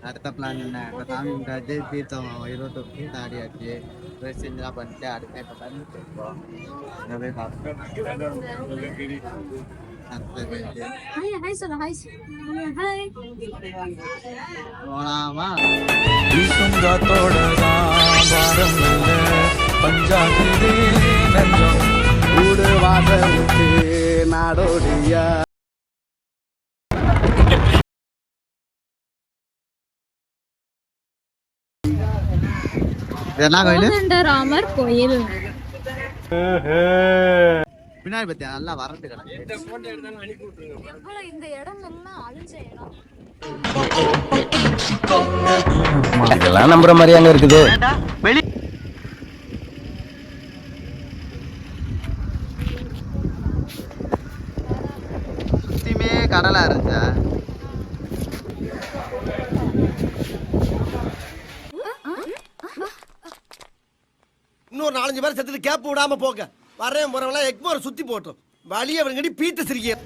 அடுத்த பிளான் என்ன இப்போ சாமி கும்பிட்டாச்சு தீர்த்தம் 21 தீர்த்தம் ஆடியாச்சு ட்ரெஸ் செஞ்செல்லாம் பண்ணிட்டு அடுத்த இப்போ பண்ணிட்டு இருக்கோம் போய் போலாமா வீடு வாசலுக்கு நாடோடியா என்ன கோயில் ராமர் கோயில் பின்னாடி பத்தியா நல்லா வறண்டு கிடக்கு இந்த இடம் எல்லாம் அழிஞ்ச இடம் இதெல்லாம் நம்புற மாதிரி அங்க இருக்குது சுத்தியுமே கடலா இருந்துச்சா இன்னொரு 4-5 பேர் செத்துட்டு கேப் விடாம போங்க வரேன் போறவங்களாம் எக்மோரை சுத்தி போட்டோம் வழியை அவங்கடி பீத்த சிரிக்க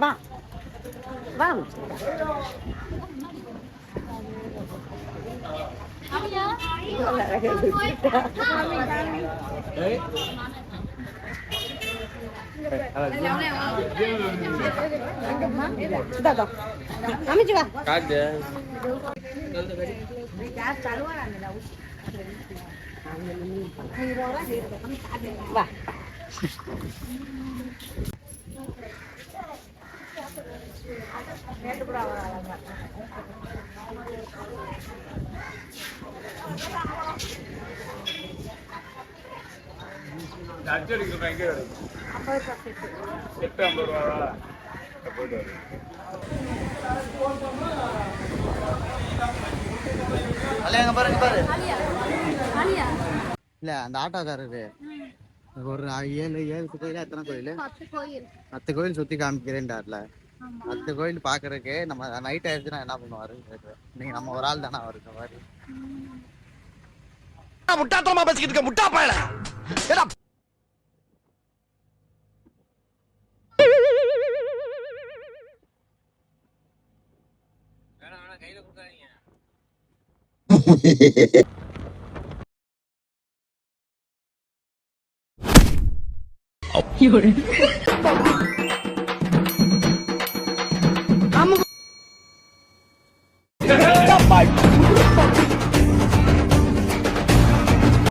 வா வா வா பாருங்க பாரு இல்ல அந்த ஆட்டோக்காரரு ஒரு 7 கோயில் எத்தனை கோயில் 10 கோயில் சுத்தி காமிக்கிறேன்டார்ல 10 கோயில் பாக்குறதுக்கு நம்ம நைட் ஆயிடுச்சுன்னா என்ன பண்ணுவாரு நீங்க நம்ம ஒரு ஆள் தானே அவருக்கு மாதிரி முட்டாத்தனமா பேசிக்கிட்டு இருக்க முட்டா பயல கையில கொடுத்தாங்க